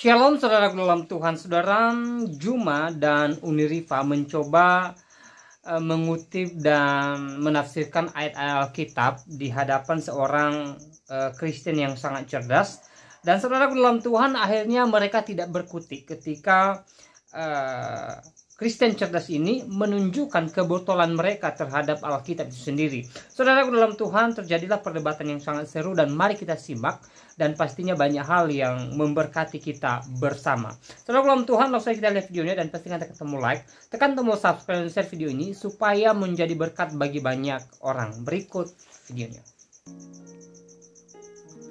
Shalom saudara dalam Tuhan. Saudara, Juma dan Uniriva mencoba mengutip dan menafsirkan ayat-ayat Alkitab di hadapan seorang Kristen yang sangat cerdas. Dan saudara dalam Tuhan, akhirnya mereka tidak berkutik ketika Kristen cerdas ini menunjukkan kebotolan mereka terhadap Alkitab itu sendiri. Saudara dalam Tuhan, terjadilah perdebatan yang sangat seru dan mari kita simak, dan pastinya banyak hal yang memberkati kita bersama. Saudara dalam Tuhan, langsung kita lihat videonya dan pastinya kita ketemu like, tekan tombol subscribe dan share video ini supaya menjadi berkat bagi banyak orang. Berikut videonya.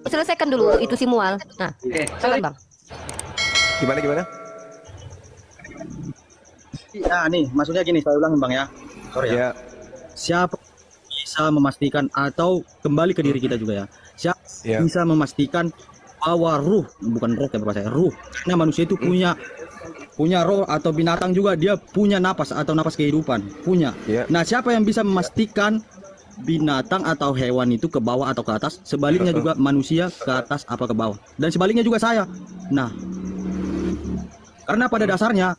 Selesaikan dulu itu si Mual. Nah, silakan Bang. Gimana? Ya nih, maksudnya gini, saya ulang Bang ya. Sorry ya. Siapa bisa memastikan atau kembali ke diri kita juga ya. Siapa bisa memastikan bahwa ruh, bukan roh ya Bapak saya, ruh. Karena manusia itu punya roh, atau binatang juga dia punya napas atau napas kehidupan, punya. Nah, siapa yang bisa memastikan binatang atau hewan itu ke bawah atau ke atas? Sebaliknya juga manusia ke atas apa ke bawah. Dan sebaliknya juga saya. Nah, karena pada dasarnya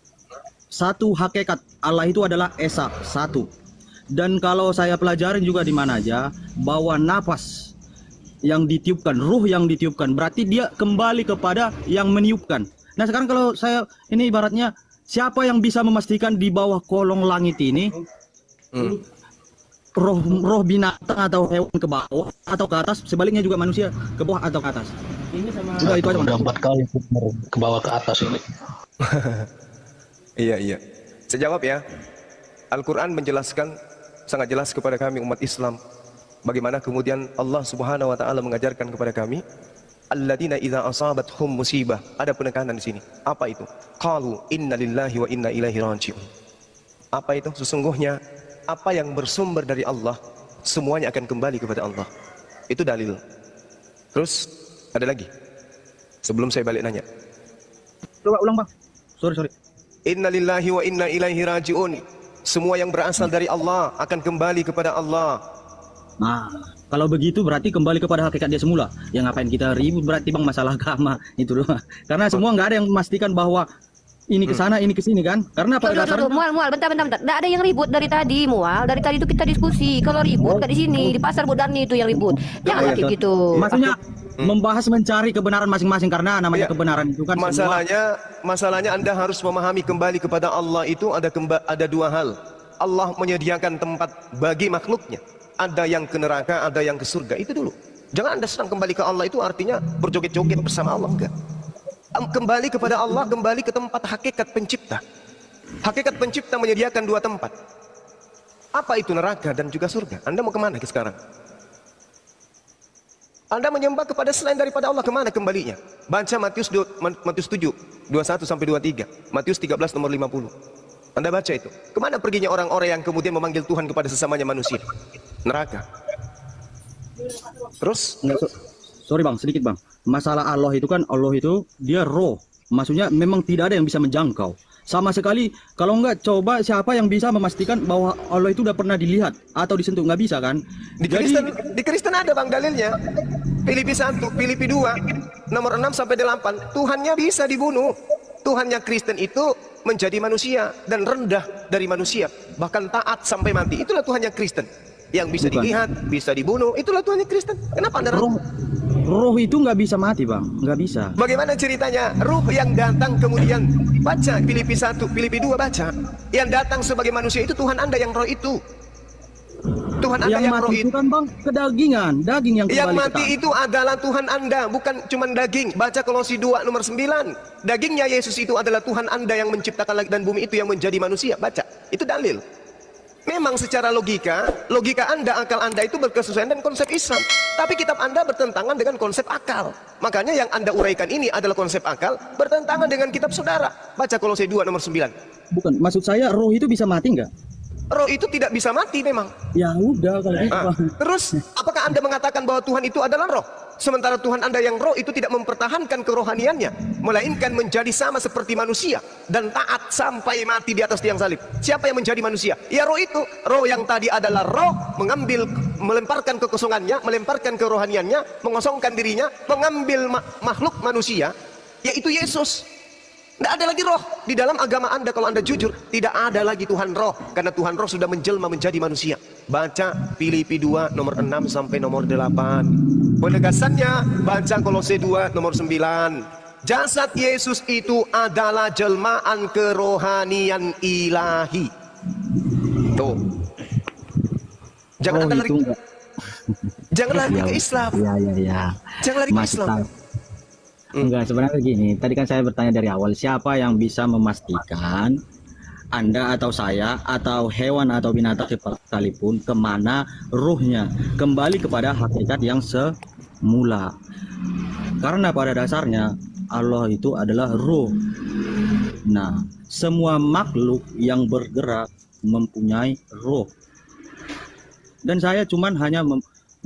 satu hakikat Allah itu adalah Esa, satu. Dan kalau saya pelajarin juga di mana aja, bahwa napas yang ditiupkan, ruh yang ditiupkan, berarti dia kembali kepada yang meniupkan. Nah sekarang kalau saya ini ibaratnya, siapa yang bisa memastikan di bawah kolong langit ini roh binatang atau hewan ke bawah atau ke atas, sebaliknya juga manusia ke bawah atau ke atas? Ini sama itu aja. Udah 4 kali ke bawah ke atas ini. Iya. Saya jawab ya. Al-Quran menjelaskan sangat jelas kepada kami umat Islam. Bagaimana kemudian Allah Subhanahu Wa Taala mengajarkan kepada kami, alladzina idza asabathum musibah. Ada penekanan di sini. Apa itu? Qalu inna lillahi wa inna ilaihi raji'un. Apa itu? Sesungguhnya apa yang bersumber dari Allah semuanya akan kembali kepada Allah. Itu dalil. Terus ada lagi. Sebelum saya balik nanya. Coba ulang Bang. Sorry. Inna lillahi wa inna ilaihi raji'un. Semua yang berasal dari Allah akan kembali kepada Allah. Nah, kalau begitu berarti kembali kepada hakikat dia semula. Yang ngapain kita ribut berarti Bang masalah agama itu doang. Karena semua nggak ada yang memastikan bahwa ini ke sana, ini ke sini kan? Karena pada dasarnya Mual, bentar. Nggak ada yang ribut dari tadi, Mual. Dari tadi itu kita diskusi. Kalau ribut nggak di sini, di pasar Budani itu yang ribut. Jangan kayak gitu. Maksudnya membahas mencari kebenaran masing-masing, karena namanya kebenaran itu kan masalahnya Anda harus memahami kembali kepada Allah itu ada dua hal. Allah menyediakan tempat bagi makhluknya. Ada yang ke neraka, ada yang ke surga. Itu dulu. Jangan Anda senang kembali ke Allah itu artinya berjoget-joget bersama Allah, enggak. Kembali kepada Allah, kembali ke tempat hakikat pencipta. Hakikat pencipta menyediakan dua tempat. Apa itu neraka dan juga surga? Anda mau kemana sekarang? Anda menyembah kepada selain daripada Allah, kemana kembalinya? Baca Matius 7, 21 sampai 23. Matius 13 nomor 50. Anda baca itu. Kemana perginya orang-orang yang kemudian memanggil Tuhan kepada sesamanya manusia? Neraka. Terus? Sorry Bang, sedikit Bang. Masalah Allah itu kan, Allah itu dia roh. Maksudnya memang tidak ada yang bisa menjangkau. Sama sekali, kalau enggak coba siapa yang bisa memastikan bahwa Allah itu udah pernah dilihat atau disentuh? Nggak bisa kan? Di Kristen ada Bang dalilnya. Filipi 1, Filipi 2, nomor 6 sampai 8. Tuhannya bisa dibunuh. Tuhannya Kristen itu menjadi manusia dan rendah dari manusia, bahkan taat sampai mati. Itulah Tuhannya Kristen. Yang bisa dilihat, bisa dibunuh. Itulah Tuhannya Kristen. Kenapa Anda ragu? Roh itu nggak bisa mati Bang, nggak bisa. Bagaimana ceritanya? Ruh yang datang kemudian, baca Filipi 1, Filipi 2 baca. Yang datang sebagai manusia itu Tuhan Anda yang roh itu. Tuhan Anda yang roh itu kan Bang, kedagingan, daging yang mati itu adalah Tuhan Anda, bukan cuma daging. Baca Kolose 2 nomor 9. Dagingnya Yesus itu adalah Tuhan Anda yang menciptakan langit dan bumi itu yang menjadi manusia. Baca, itu dalil. Memang secara logika Anda, akal Anda itu berkesesuaian dengan konsep Islam. Tapi kitab Anda bertentangan dengan konsep akal. Makanya yang Anda uraikan ini adalah konsep akal bertentangan dengan kitab saudara. Baca Kolose 2 nomor 9. Bukan, maksud saya roh itu bisa mati nggak? Roh itu tidak bisa mati memang. Ya udah kalau gitu. Terus apakah Anda mengatakan bahwa Tuhan itu adalah roh? Sementara Tuhan Anda yang roh itu tidak mempertahankan kerohaniannya, melainkan menjadi sama seperti manusia dan taat sampai mati di atas tiang salib. Siapa yang menjadi manusia? Ya roh itu. Roh yang tadi adalah roh, melemparkan kekosongannya, melemparkan kerohaniannya, mengosongkan dirinya, mengambil makhluk manusia yaitu Yesus. Tidak ada lagi roh di dalam agama Anda. Kalau Anda jujur, tidak ada lagi Tuhan roh, karena Tuhan roh sudah menjelma menjadi manusia. Baca Filipi 2 nomor 6 sampai nomor 8. Penegasannya baca Kolose 2 nomor 9. Jasad Yesus itu adalah jelmaan kerohanian ilahi. Tuh. Jangan Anda lari. Jangan lari ke Islam. Ya. Jangan lari ke Islam. Enggak, sebenarnya gini, tadi kan saya bertanya dari awal, siapa yang bisa memastikan Anda atau saya atau hewan atau binatang sekalipun kemana ruhnya, kembali kepada hakikat yang semula. Karena pada dasarnya Allah itu adalah ruh. Nah, semua makhluk yang bergerak mempunyai ruh. Dan saya cuman hanya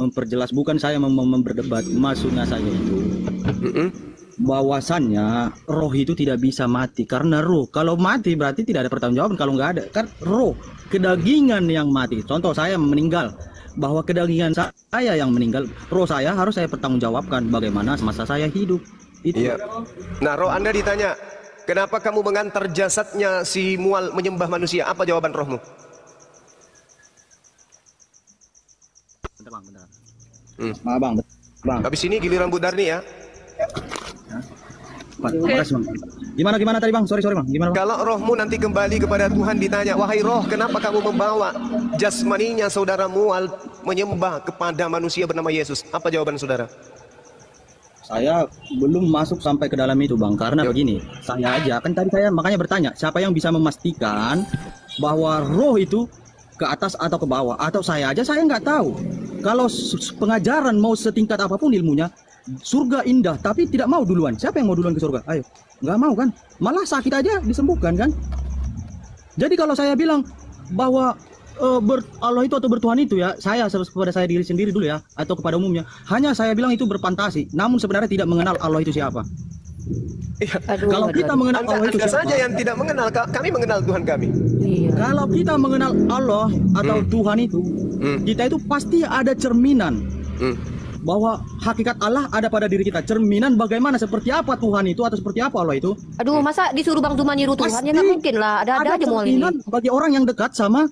memperjelas, bukan saya berdebat. Maksudnya saya itu bahwasannya roh itu tidak bisa mati, karena roh kalau mati berarti tidak ada pertanggungjawaban. Kalau nggak ada kan roh, kedagingan yang mati. Contoh saya meninggal, bahwa kedagingan saya yang meninggal, roh saya harus saya pertanggungjawabkan bagaimana semasa saya hidup. Itu. Iya. Nah, roh Anda ditanya, kenapa kamu mengantar jasadnya si mual menyembah manusia? Apa jawaban rohmu? Bentar. Bang. Habis ini giliran Bu Darni ya. Gimana tadi bang? Sorry bang. Gimana bang? Kalau rohmu nanti kembali kepada Tuhan ditanya, wahai roh, kenapa kamu membawa jasmaninya saudara mual menyembah kepada manusia bernama Yesus? Apa jawaban saudara? Saya belum masuk sampai ke dalam itu bang, karena begini, saya aja kan tadi saya makanya bertanya, siapa yang bisa memastikan bahwa roh itu ke atas atau ke bawah, atau saya aja saya nggak tahu. Kalau pengajaran mau setingkat apapun ilmunya, surga indah, tapi tidak mau duluan. Siapa yang mau duluan ke surga? Ayo, nggak mau kan? Malah sakit aja disembuhkan kan? Jadi kalau saya bilang bahwa Allah itu atau bertuhan itu ya, saya kepada saya diri sendiri dulu ya, atau kepada umumnya, hanya saya bilang itu berfantasi, namun sebenarnya tidak mengenal Allah itu siapa. Iya. Kalau kita mengenal Allah itu siapa? saja yang tidak mengenal, kami mengenal Tuhan kami. Iya. Kalau kita mengenal Allah atau Tuhan itu, kita itu pasti ada cerminan. Bahwa hakikat Allah ada pada diri kita, cerminan bagaimana, seperti apa Tuhan itu atau seperti apa Allah itu. Aduh, masa disuruh Bang Tuma niru Tuhan? Ya nggak mungkin lah, ada aja mual ini. Cerminan bagi orang yang dekat sama.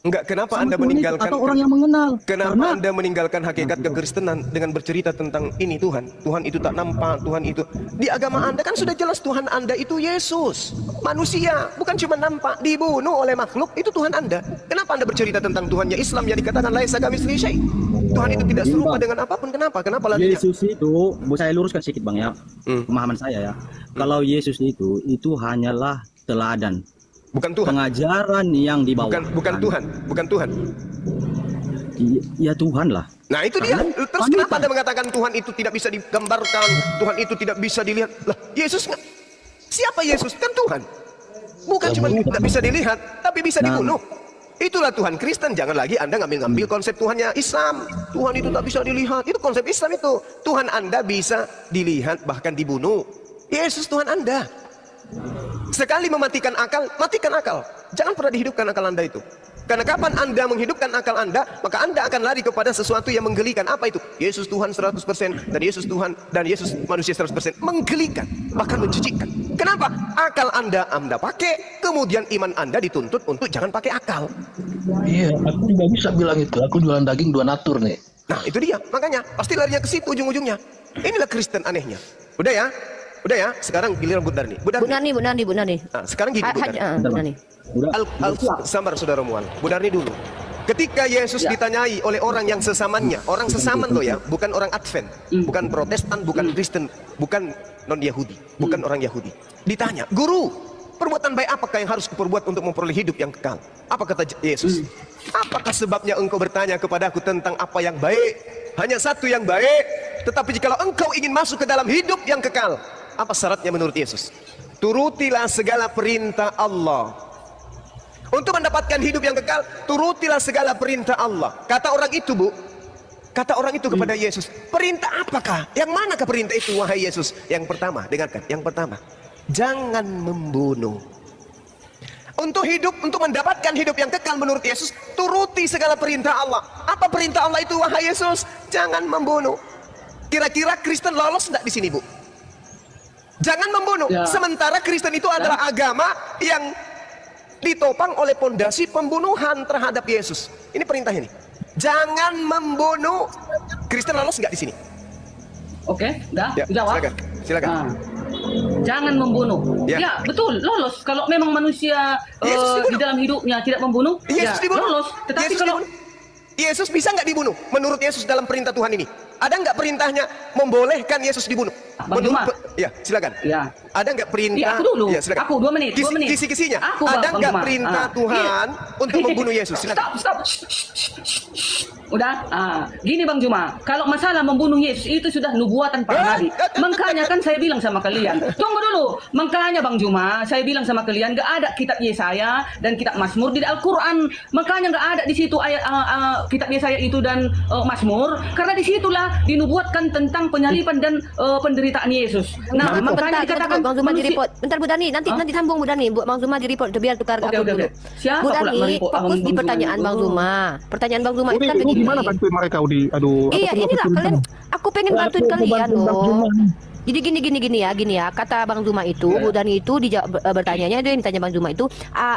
Enggak, kenapa Anda Tuhan meninggalkan atau orang yang mengenal? Kenapa Karena Anda meninggalkan hakikat kekristenan dengan bercerita tentang ini Tuhan itu tak nampak, Tuhan itu. Di agama Anda kan sudah jelas Tuhan Anda itu Yesus, manusia, bukan cuma nampak, dibunuh oleh makhluk, itu Tuhan Anda. Kenapa Anda bercerita tentang Tuhannya Islam yang dikatakan laisa kamitslihi syai'? Tuhan itu tidak serupa dengan apapun. Kenapa lagi? Yesus itu, saya luruskan sedikit Bang ya, pemahaman saya ya. Kalau Yesus itu hanyalah teladan. Bukan Tuhan. Pengajaran yang dibawakan. Bukan Tuhan. Ya Tuhan lah. Nah itu dia. Terus kenapa Anda mengatakan Tuhan itu tidak bisa digambarkan, Tuhan itu tidak bisa dilihat? Lah, Yesus siapa Yesus? Kan Tuhan. Bukan cuma tidak bisa dilihat, tapi bisa dibunuh. Itulah Tuhan Kristen. Jangan lagi Anda ngambil konsep Tuhannya Islam. Tuhan itu tak bisa dilihat. Itu konsep Islam itu. Tuhan Anda bisa dilihat bahkan dibunuh. Yesus Tuhan Anda. Sekali mematikan akal, matikan akal. Jangan pernah dihidupkan akal Anda itu. Karena kapan Anda menghidupkan akal Anda, maka Anda akan lari kepada sesuatu yang menggelikan. Apa itu? Yesus Tuhan 100% dan Yesus Tuhan dan Yesus manusia 100%. Menggelikan, bahkan menjijikkan. Kenapa? Akal Anda pakai, kemudian iman Anda dituntut untuk jangan pakai akal. Iya, aku juga bisa bilang itu. Aku jualan daging 2 natur nih. Nah itu dia, makanya pasti larinya ke situ ujung-ujungnya. Inilah Kristen anehnya. Udah ya, sekarang giliran Bu Darni. Bu Darni. Nah, sekarang gini Bu Darni. Sabar saudara mual. Bu Darni dulu. Ketika Yesus ditanyai oleh orang yang sesamannya, orang sesaman loh ya, bukan orang Advent, bukan Protestan, bukan Kristen, bukan non-Yahudi, bukan orang Yahudi. Ditanya, Guru, perbuatan baik apakah yang harus kuperbuat untuk memperoleh hidup yang kekal? Apa kata Yesus? Apakah sebabnya engkau bertanya kepadaku tentang apa yang baik? Hanya satu yang baik. Tetapi jikalau engkau ingin masuk ke dalam hidup yang kekal, apa syaratnya menurut Yesus? Turutilah segala perintah Allah. Untuk mendapatkan hidup yang kekal, turutilah segala perintah Allah. Kata orang itu, Bu, kata orang itu kepada Yesus, perintah apakah? Yang manakah perintah itu, wahai Yesus? Yang pertama, dengarkan. Yang pertama, jangan membunuh. Untuk mendapatkan hidup yang kekal menurut Yesus, turuti segala perintah Allah. Apa perintah Allah itu, wahai Yesus? Jangan membunuh. Kira-kira Kristen lolos enggak di sini, Bu? Jangan membunuh. Ya. Sementara Kristen itu adalah agama yang ditopang oleh pondasi pembunuhan terhadap Yesus. Ini perintah ini. Jangan membunuh. Kristen lolos nggak di sini? Oke, dah Ya, jawab. silakan. Ah. Jangan membunuh. Ya. Ya, betul, lolos. Kalau memang manusia Yesus di dalam hidupnya tidak membunuh, Yesus ya dibunuh. lolos. Tetapi Yesus kalau dibunuh. Yesus bisa nggak dibunuh? Menurut Yesus dalam perintah Tuhan ini, ada nggak perintahnya membolehkan Yesus dibunuh? Bang Juma. Ya, silakan. Ya. Ada nggak perintah? Ya, aku dulu. Ya, silakan. Aku 2 menit. 2 menit. Kisi-kisinya. Aku, Ada Bang nggak Juma. perintah Ah. Tuhan untuk membunuh Yesus? Silakan. Stop. Udah, gini Bang Juma, kalau masalah membunuh Yesus itu sudah nubuatan para nabi. Makanya kan saya bilang sama kalian, tunggu dulu. Makanya Bang Juma, saya bilang sama kalian, gak ada kitab Yesaya dan kitab Mazmur di Al-Quran. Makanya gak ada di situ ayat kitab Yesaya itu dan Mazmur, karena disitulah dinubuatkan tentang penyaliban dan penderitaan Yesus. Nah, makanya dikatakan Bang Zuma di manusia- report. Bentar Bu Dani, nanti sambung Bu Dani. Bang Zuma di report biar tukar Oke, aku oke, dulu. oke. Siapa Bu pula Dani, mereport fokus Bang di Zuma pertanyaan itu? Bang Zuma. Pertanyaan Bang Zuma itu kan Ini begini. gimana bantuin mereka Udi? Aduh. Iya, inilah kalian. Aku pengen bantuin kalian loh. Jadi gini ya, kata Bang Zuma itu, Bu Dani itu bertanyanya itu yang ditanya Bang Zuma itu,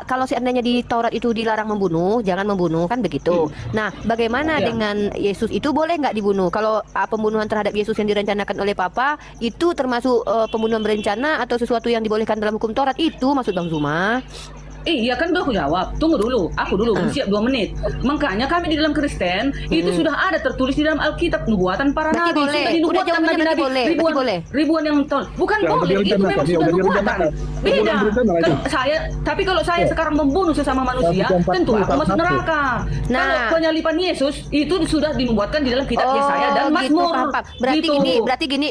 kalau seandainya di Taurat itu dilarang membunuh, jangan membunuh kan begitu. Nah, bagaimana dengan Yesus itu boleh nggak dibunuh? Kalau pembunuhan terhadap Yesus yang direncanakan oleh Papa itu termasuk pembunuhan berencana atau sesuatu yang dibolehkan dalam hukum Taurat itu maksud Bang Zuma? Iya kan udah aku jawab. Tunggu dulu, aku dulu siap 2 menit. Makanya kami di dalam Kristen itu sudah ada tertulis di dalam Alkitab nubuatan para Berarti nabi. boleh. Sudah dinubuatkan Udah jawabannya berarti nabi-nabi boleh. ribuan, Berarti boleh. ribuan yang bukan Ya, boleh. udah Itu memang direncanakan, sudah udah nubuatan. direncanakan. Beda. Udah direncanakan Kalau itu. tapi kalau saya sekarang membunuh sesama manusia, tentu aku masuk neraka. Nah. Kalau penyaliban Yesus itu sudah dinubuatkan di dalam kitab Yesaya dan gitu, Mazmur. paham. Berarti gini,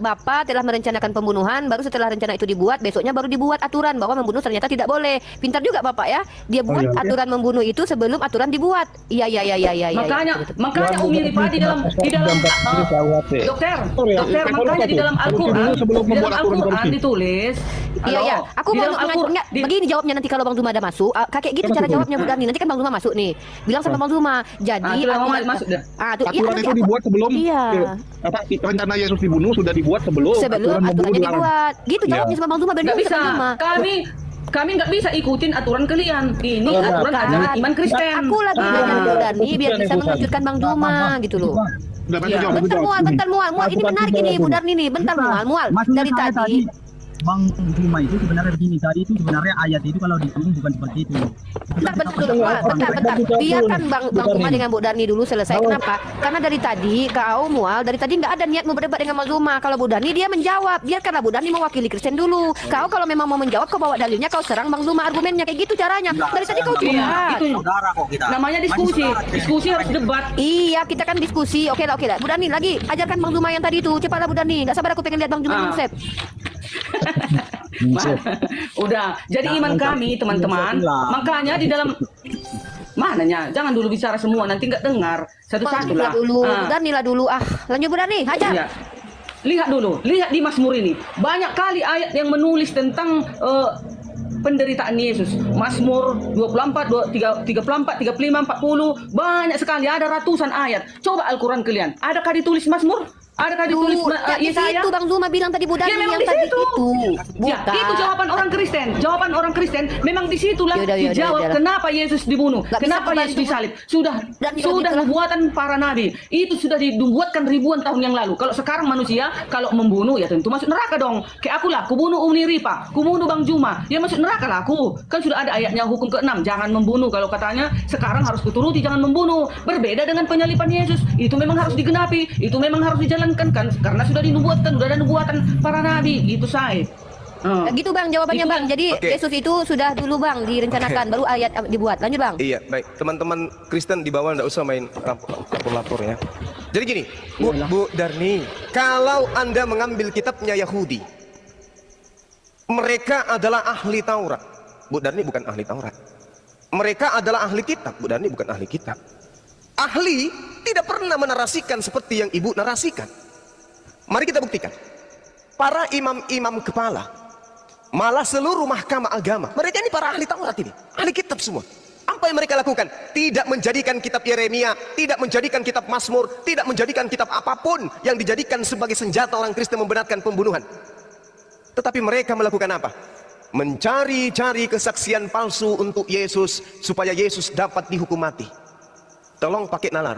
Bapak telah merencanakan pembunuhan, baru setelah rencana itu dibuat, besoknya baru dibuat aturan bahwa membunuh ternyata tidak boleh. Pintar juga Bapak ya. Dia buat aturan membunuh itu sebelum aturan dibuat. Iya. Makanya Umi Rifa di dalam dokter, makanya di dalam Al-Quran ditulis. Iya. Aku mau enggak begini jawabnya nanti kalau Bang Zuma ada masuk. Kayak gitu cara jawabnya Bu Dani. Nanti kan Bang Zuma masuk nih. Bilang sama Bang Zuma. Jadi masuk dah. Aturan itu dibuat sebelum rencana Yesus dibunuh sudah dibuat sebelum aturannya dibuat. Gitu jawabnya sama Bang Zuma Nggak bisa. Kami nggak bisa ikutin aturan kalian. Ini aturan ajaran iman Kristen. Aku lagi dengan Bu Dani biar bisa melanjutkan Bang Zuma gitu loh. Bentar mual. Ini menarik ini Bu Dani nih. Bentar mual. Dari tadi Bang Zuma itu sebenarnya begini, tadi itu sebenarnya ayat itu kalau diturun bukan seperti itu. Bentar. Biarkan Bang Zuma dengan Bu Dani dulu selesai. Kenapa? Karena dari tadi kau mual, dari tadi nggak ada niat mau berdebat dengan Bang Zuma. Kalau Bu Dani dia menjawab, biarkanlah Bu Dani mewakili Kristen dulu. Kau kalau memang mau menjawab, kau bawa dalilnya, kau serang Bang Zuma argumennya kayak gitu caranya. Dari tadi kau curhat. Itu Saudara kok kita. namanya diskusi. Diskusi harus debat. Iya, kita kan diskusi. Oke lah. Bu Dani lagi ajarkan Bang Zuma yang tadi itu. Cepatlah Bu Dani. Nggak sabar aku pengen lihat Bang Zuma konsep. Udah, jadi iman kami teman-teman. Makanya di dalam mananya, jangan dulu bicara semua, nanti nggak dengar satu-satu lah. Dani lah dulu. Lanjut Bu Dani, hajar. Iya. Lihat dulu, lihat di Mazmur ini. Banyak kali ayat yang menulis tentang penderitaan Yesus. Mazmur 24, 34, 35, 40. Banyak sekali, ada ratusan ayat. Coba Al-Quran kalian. Adakah ditulis Mazmur? Adakah ditulis Yesaya? Itu Bang Zuma bilang tadi Bu Dani yang tadi itu. Ya, itu jawaban orang Kristen. Jawaban orang Kristen memang disitulah dijawab kenapa Yesus dibunuh, kenapa Yesus disalib. Sudah nubuatan para nabi. Itu sudah dibuatkan ribuan tahun yang lalu. Kalau sekarang manusia kalau membunuh ya tentu masuk neraka dong. Kayak aku lah, aku bunuh Umi Rifa, aku bunuh Bang Zuma, ya masuk neraka lah aku. Kan sudah ada ayatnya hukum ke-6, jangan membunuh. Kalau katanya sekarang harus kuturuti jangan membunuh. Berbeda dengan penyaliban Yesus. Itu memang harus digenapi, itu memang harus dijalankan kan karena sudah dinubuatkan, sudah ada nubuatan para nabi gitu say. Gitu Bang jawabannya Bang. Jadi Yesus itu sudah dulu Bang direncanakan baru ayat dibuat. Lanjut Bang. Iya, baik. Teman-teman Kristen di bawah enggak usah main lapor-lapor ya. Jadi gini, Bu Darni, kalau Anda mengambil kitabnya Yahudi, mereka adalah ahli Taurat. Bu Darni bukan ahli Taurat. Mereka adalah ahli kitab. Bu Darni bukan ahli kitab. Ahli tidak pernah menarasikan seperti yang Ibu narasikan. Mari kita buktikan. Para imam-imam kepala, malah seluruh mahkamah agama, mereka ini para ahli Taurat ini, ahli kitab semua. Apa yang mereka lakukan? Tidak menjadikan kitab Yeremia, tidak menjadikan kitab Mazmur, tidak menjadikan kitab apapun yang dijadikan sebagai senjata orang Kristen membenarkan pembunuhan. Tetapi mereka melakukan apa? Mencari-cari kesaksian palsu untuk Yesus supaya Yesus dapat dihukum mati. Tolong pakai nalar.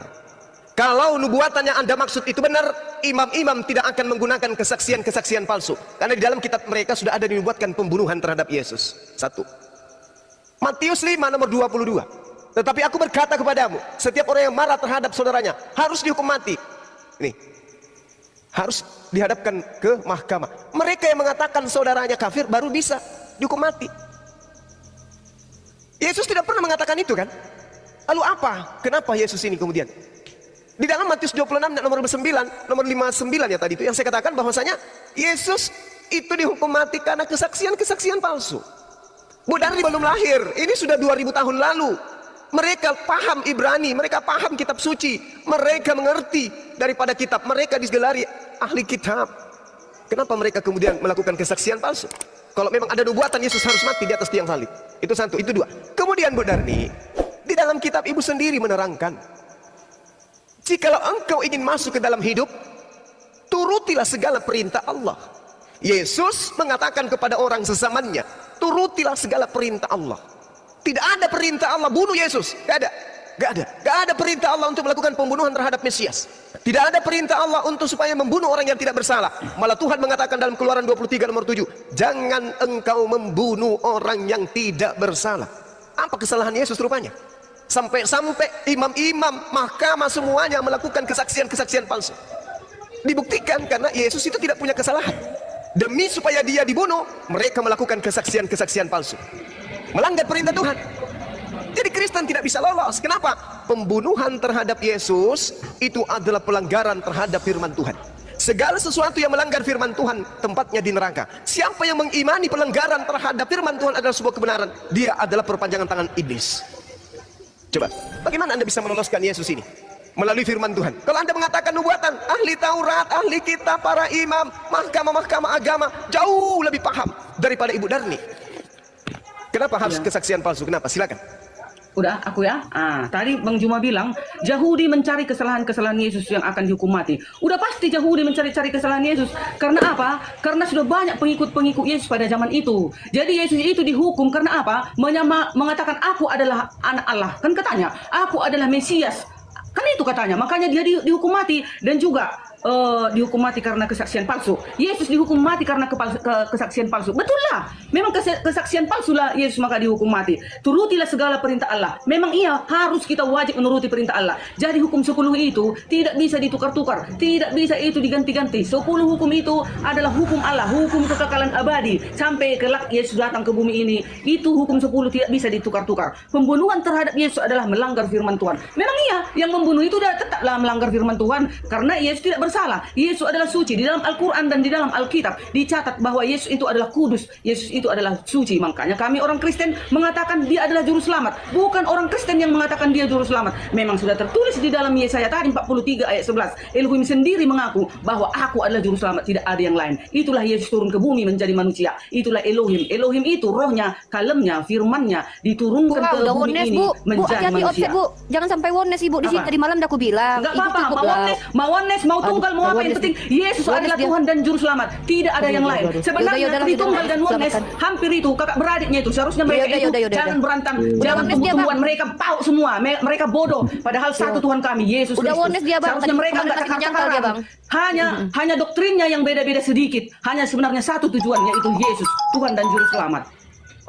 Kalau nubuatan yang Anda maksud itu benar, imam-imam tidak akan menggunakan kesaksian-kesaksian palsu. Karena di dalam kitab mereka sudah ada dinubuatkan pembunuhan terhadap Yesus. 1. Matius 5 nomor 22. Tetapi aku berkata kepadamu, setiap orang yang marah terhadap saudaranya harus dihukum mati. Ini harus dihadapkan ke mahkamah. Mereka yang mengatakan saudaranya kafir baru bisa dihukum mati. Yesus tidak pernah mengatakan itu kan? Lalu apa? Kenapa Yesus ini kemudian? Di dalam Matius 26 nomor 59 ya tadi itu yang saya katakan bahwasanya Yesus itu dihukum mati karena kesaksian-kesaksian palsu. Bu Darni belum lahir, ini sudah 2000 tahun lalu. Mereka paham Ibrani, mereka paham kitab suci, mereka mengerti daripada kitab, mereka digelari ahli kitab. Kenapa mereka kemudian melakukan kesaksian palsu? Kalau memang ada nubuatan Yesus harus mati di atas tiang salib. Itu 1, itu 2. Kemudian Bu Darni, di dalam kitab ibu sendiri menerangkan, jikalau engkau ingin masuk ke dalam hidup, turutilah segala perintah Allah. Yesus mengatakan kepada orang sesamanya, turutilah segala perintah Allah. Tidak ada perintah Allah bunuh Yesus, gak ada perintah Allah untuk melakukan pembunuhan terhadap Mesias. Tidak ada perintah Allah untuk supaya membunuh orang yang tidak bersalah. Malah Tuhan mengatakan dalam Keluaran 23 nomor 7, jangan engkau membunuh orang yang tidak bersalah. Apa kesalahan Yesus rupanya? Sampai-sampai imam-imam, mahkamah semuanya melakukan kesaksian-kesaksian palsu. Dibuktikan karena Yesus itu tidak punya kesalahan. Demi supaya dia dibunuh, mereka melakukan kesaksian-kesaksian palsu, melanggar perintah Tuhan. Jadi Kristen tidak bisa lolos. Kenapa? Pembunuhan terhadap Yesus itu adalah pelanggaran terhadap firman Tuhan. Segala sesuatu yang melanggar firman Tuhan tempatnya di neraka. Siapa yang mengimani pelanggaran terhadap firman Tuhan adalah sebuah kebenaran, dia adalah perpanjangan tangan iblis. Coba, bagaimana Anda bisa meloloskan Yesus ini? Melalui firman Tuhan. Kalau Anda mengatakan nubuatan, ahli Taurat, ahli kitab, para imam, mahkamah-mahkamah agama jauh lebih paham daripada Ibu Darni. Kenapa harus kesaksian palsu? Kenapa? Silakan. Udah, aku ya. Tadi Bang Juma bilang Yahudi mencari kesalahan-kesalahan Yesus yang akan dihukum mati. Udah pasti Yahudi mencari-cari kesalahan Yesus. Karena apa? Karena sudah banyak pengikut-pengikut Yesus pada zaman itu. Jadi Yesus itu dihukum karena apa? Mengatakan aku adalah anak Allah. Kan katanya, aku adalah Mesias. Kan itu katanya. Makanya dia dihukum mati. Dan juga dihukum mati karena kesaksian palsu. Yesus dihukum mati karena kesaksian palsu. Betul lah. Memang kesaksian palsu lah Yesus maka dihukum mati. Turutilah segala perintah Allah. Memang iya harus kita wajib menuruti perintah Allah. Jadi hukum 10 itu tidak bisa ditukar-tukar. Tidak bisa itu diganti-ganti. 10 hukum itu adalah hukum Allah. Hukum kekekalan abadi. Sampai kelak Yesus datang ke bumi ini. Itu hukum 10 tidak bisa ditukar-tukar. Pembunuhan terhadap Yesus adalah melanggar firman Tuhan. Memang iya yang membunuh itu tetaplah melanggar firman Tuhan. Karena Yesus tidak bersalah. Yesus adalah suci. Di dalam Al-Quran dan di dalam Alkitab dicatat bahwa Yesus itu adalah kudus. Yesus itu adalah suci. Makanya kami orang Kristen mengatakan dia adalah juru selamat. Bukan orang Kristen yang mengatakan dia juru selamat. Memang sudah tertulis di dalam Yesaya tadi 43 ayat 11. Elohim sendiri mengaku bahwa aku adalah juru selamat. Tidak ada yang lain. Itulah Yesus turun ke bumi menjadi manusia. Itulah Elohim. Elohim itu rohnya, kalemnya, firmannya diturunkan ke bumi ini menjadi manusia. Bu, jangan sampai wones Ibu di sini tadi malam udah aku bilang. Enggak apa-apa. Mau wones, mau tunggal, mau apa yang penting Yesus adalah Tuhan dan juru selamat. Tidak ada yang lain. Sebenarnya Tritunggal dan Wones hampir itu kakak beradiknya itu. Seharusnya mereka itu jangan berantem, jangan tumbuh-tumbuhan. Mereka pauk semua, mereka bodoh. Padahal satu Tuhan kami, Yesus Kristus. Seharusnya mereka enggak cakap-cakapan. Hanya doktrinnya yang beda-beda sedikit. Hanya sebenarnya satu tujuannya itu Yesus, Tuhan dan juru selamat.